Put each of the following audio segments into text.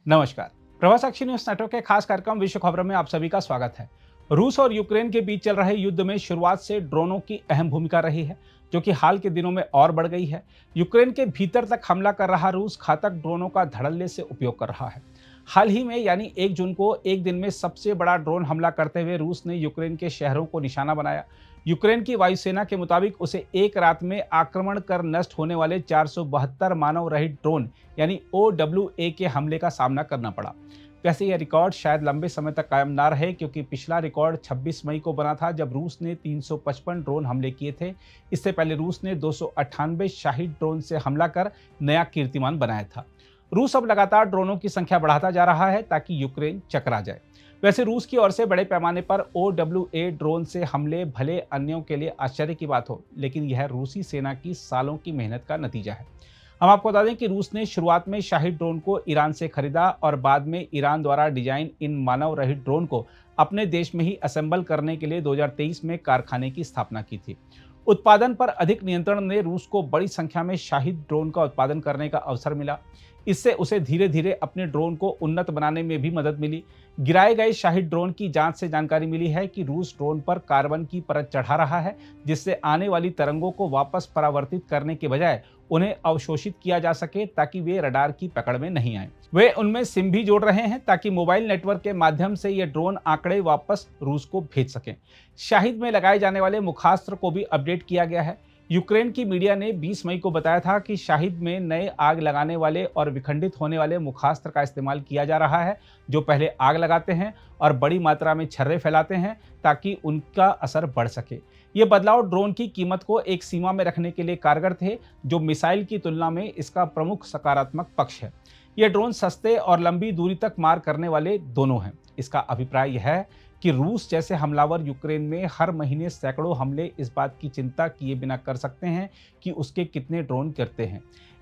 नमस्कार। प्रभा साक्षी news network के खास कार्यक्रम विश्व खबरों में आप सभी का स्वागत है। रूस और यूक्रेन के बीच चल रहे युद्ध में शुरुआत से ड्रोनों की अहम भूमिका रही है, जो कि हाल के दिनों में और बढ़ गई है। यूक्रेन के भीतर तक हमला कर रहा रूस घातक ड्रोनों का धड़ल्ले से उपयोग कर रहा है। हाल ही में यानी 1 जून को एक दिन में सबसे बड़ा ड्रोन हमला करते हुए रूस ने यूक्रेन के शहरों को निशाना बनाया। यूक्रेन की वायुसेना के मुताबिक उसे एक रात में आक्रमण कर नष्ट होने वाले 472 मानव रहित ड्रोन यानी OWA के हमले का सामना करना पड़ा। वैसे यह रिकॉर्ड शायद लंबे समय तक कायम ना रहे, क्योंकि पिछला रिकॉर्ड 26 मई को बना था, जब रूस ने 355 ड्रोन हमले किए थे। इससे पहले रूस ने 298 शाही ड्रोन से हमला कर नया कीर्तिमान बनाया था। रूस अब लगातार ड्रोनों की संख्या बढ़ाता जा रहा है ताकि यूक्रेन चकरा जाए। वैसे रूस की ओर से बड़े पैमाने पर OWA ड्रोन से हमले भले अन्यों के लिए आश्चर्य की बात हो, लेकिन यह रूसी सेना की सालों की मेहनत का नतीजा है। हम आपको बता दें कि रूस ने शुरुआत में शाही ड्रोन को ईरान से खरीदा और बाद में ईरान द्वारा डिजाइन इन मानव रहित ड्रोन को अपने देश में ही असेंबल करने के लिए 2023 में कारखाने की स्थापना की थी। उत्पादन पर अधिक नियंत्रण ने रूस को बड़ी संख्या में शाही ड्रोन का उत्पादन करने का अवसर मिला। इससे उसे धीरे धीरे अपने ड्रोन को उन्नत बनाने में भी मदद मिली। गिराए गए शाही ड्रोन की जांच से जानकारी मिली है कि रूस ड्रोन पर कार्बन की परत चढ़ा रहा है, जिससे आने वाली तरंगों को वापस परावर्तित करने के बजाय उन्हें अवशोषित किया जा सके, ताकि वे रडार की पकड़ में नहीं आए। वे उनमें सिम भी जोड़ रहे हैं ताकि मोबाइल नेटवर्क के माध्यम से ये ड्रोन आंकड़े वापस रूस को भेज सकें। शाहिद में लगाए जाने वाले मुखास्त्र को भी अपडेट किया गया है। यूक्रेन की मीडिया ने 20 मई को बताया था कि शाहिद में नए आग लगाने वाले और विखंडित होने वाले मुखास्त्र का इस्तेमाल किया जा रहा है, जो पहले आग लगाते हैं और बड़ी मात्रा में छर्रे फैलाते हैं ताकि उनका असर बढ़ सके। ये बदलाव ड्रोन की कीमत को एक सीमा में रखने के लिए कारगर थे, जो मिसाइल की तुलना में इसका प्रमुख सकारात्मक पक्ष है। ये ड्रोन सस्ते और लंबी दूरी तक मार करने वाले दोनों हैं। इसका अभिप्राय यह है कि रूस जैसे हमलावर यूक्रेन में हर महीने सैकड़ों हमले इस बात की चिंता किए बिना कर सकते हैं कि उसके कितने ड्रोन गिरते हैं।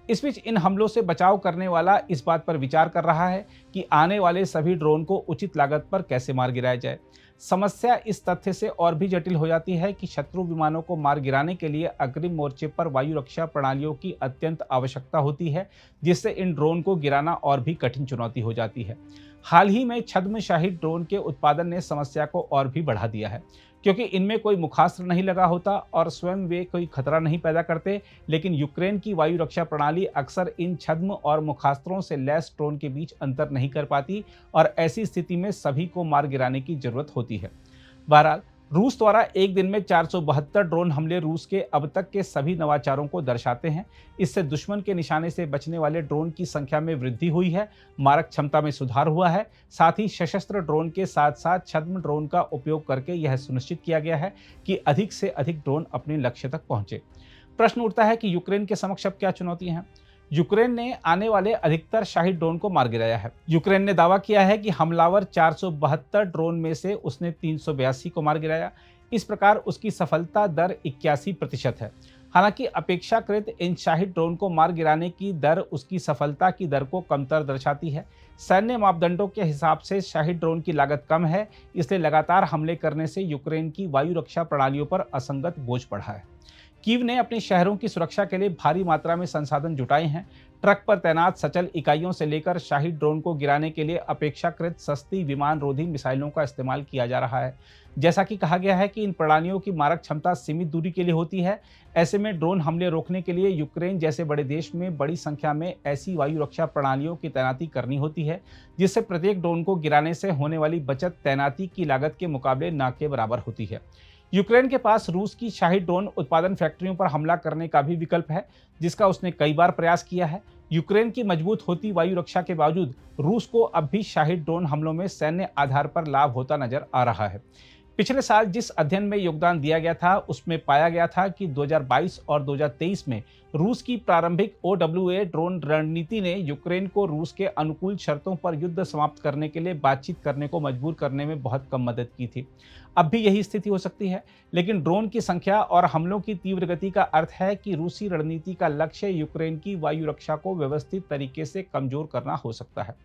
इस बीच इन हमलों से बचाव करने वाला इस बात पर विचार कर रहा है कि आने वाले सभी ड्रोन को उचित लागत पर कैसे मार गिराया जाए। समस्या इस तथ्य से और भी जटिल हो जाती है कि शत्रु विमानों को मार गिराने के लिए अग्रिम मोर्चे पर वायु रक्षा प्रणालियों की अत्यंत आवश्यकता होती है, जिससे इन ड्रोन को गिराना और भी कठिन चुनौती हो जाती है। हाल ही में छद्मशाही ड्रोन के उत्पादन ने समस्या को और भी बढ़ा दिया है, क्योंकि इनमें कोई मुखास्त्र नहीं लगा होता और स्वयं वे कोई खतरा नहीं पैदा करते। लेकिन यूक्रेन की वायु रक्षा प्रणाली अक्सर इन छद्म और मुखास्त्रों से लैस ड्रोन के बीच अंतर नहीं कर पाती और ऐसी स्थिति में सभी को मार गिराने की जरूरत होती है। बहरहाल, रूस द्वारा एक दिन में 472 ड्रोन हमले रूस के अब तक के सभी नवाचारों को दर्शाते हैं। इससे दुश्मन के निशाने से बचने वाले ड्रोन की संख्या में वृद्धि हुई है, मारक क्षमता में सुधार हुआ है। साथ ही सशस्त्र ड्रोन के साथ साथ छद्म ड्रोन का उपयोग करके यह सुनिश्चित किया गया है कि अधिक से अधिक ड्रोन अपने लक्ष्य तक पहुंचे। प्रश्न उठता है कि यूक्रेन के समक्ष अब क्या चुनौतियां हैं। यूक्रेन ने आने वाले अधिकतर शाही ड्रोन को मार गिराया है। यूक्रेन ने दावा किया है कि हमलावर 472 ड्रोन में से उसने 382 को मार गिराया। इस प्रकार उसकी सफलता दर 81% है। हालांकि अपेक्षाकृत इन शाही ड्रोन को मार गिराने की दर उसकी सफलता की दर को कमतर दर्शाती है। सैन्य मापदंडों के हिसाब से शाही ड्रोन की लागत कम है, इसलिए लगातार हमले करने से यूक्रेन की वायु रक्षा प्रणालियों पर असंगत बोझ बढ़ा है। कीव ने अपने शहरों की सुरक्षा के लिए भारी मात्रा में संसाधन जुटाए हैं। ट्रक पर तैनात सचल इकाइयों से लेकर शाही ड्रोन को गिराने के लिए अपेक्षाकृत सस्ती विमान रोधी मिसाइलों का इस्तेमाल किया जा रहा है। जैसा कि कहा गया है कि इन प्रणालियों की मारक क्षमता सीमित दूरी के लिए होती है। ऐसे में ड्रोन हमले रोकने के लिए यूक्रेन जैसे बड़े देश में बड़ी संख्या में ऐसी वायु रक्षा प्रणालियों की तैनाती करनी होती है, जिससे प्रत्येक ड्रोन को गिराने से होने वाली बचत तैनाती की लागत के मुकाबले न के बराबर होती है। यूक्रेन के पास रूस की शाही ड्रोन उत्पादन फैक्ट्रियों पर हमला करने का भी विकल्प है, जिसका उसने कई बार प्रयास किया है। यूक्रेन की मजबूत होती वायु रक्षा के बावजूद रूस को अब भी शाही ड्रोन हमलों में सैन्य आधार पर लाभ होता नजर आ रहा है। पिछले साल जिस अध्ययन में योगदान दिया गया था, उसमें पाया गया था कि 2022 और 2023 में रूस की प्रारंभिक OWA ड्रोन रणनीति ने यूक्रेन को रूस के अनुकूल शर्तों पर युद्ध समाप्त करने के लिए बातचीत करने को मजबूर करने में बहुत कम मदद की थी। अब भी यही स्थिति हो सकती है, लेकिन ड्रोन की संख्या और हमलों की तीव्र गति का अर्थ है कि रूसी रणनीति का लक्ष्य यूक्रेन की वायु रक्षा को व्यवस्थित तरीके से कमजोर करना हो सकता है।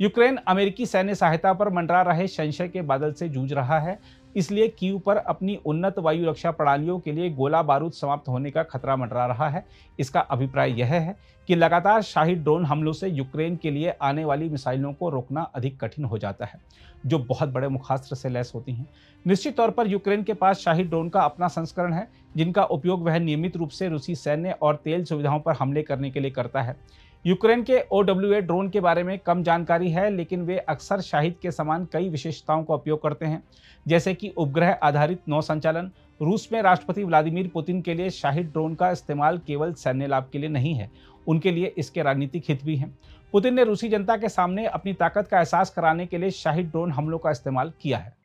यूक्रेन अमेरिकी सैन्य सहायता पर मंडरा रहे संशय के बादल से जूझ रहा है। इसलिए कीव पर अपनी उन्नत वायु रक्षा प्रणालियों के लिए गोला बारूद समाप्त होने का खतरा मंडरा रहा है। इसका अभिप्राय यह है कि लगातार शाही ड्रोन हमलों से यूक्रेन के लिए आने वाली मिसाइलों को रोकना अधिक कठिन हो जाता है, जो बहुत बड़े मुखास्त्र से लैस होती हैं। निश्चित तौर पर यूक्रेन के पास शाही ड्रोन का अपना संस्करण है, जिनका उपयोग वह नियमित रूप से रूसी सैन्य और तेल सुविधाओं पर हमले करने के लिए करता है। यूक्रेन के OWA ड्रोन के बारे में कम जानकारी है, लेकिन वे अक्सर शाहिद के समान कई विशेषताओं का उपयोग करते हैं, जैसे कि उपग्रह आधारित नौ संचालन। रूस में राष्ट्रपति व्लादिमीर पुतिन के लिए शाहिद ड्रोन का इस्तेमाल केवल सैन्य लाभ के लिए नहीं है, उनके लिए इसके राजनीतिक हित भी हैं। पुतिन ने रूसी जनता के सामने अपनी ताकत का एहसास कराने के लिए शाहिद ड्रोन हमलों का इस्तेमाल किया है।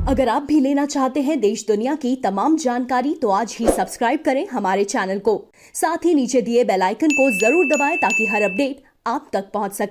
अगर आप भी लेना चाहते हैं देश दुनिया की तमाम जानकारी तो आज ही सब्सक्राइब करें हमारे चैनल को। साथ ही नीचे दिए बेल आइकन को जरूर दबाएं ताकि हर अपडेट आप तक पहुंच सके।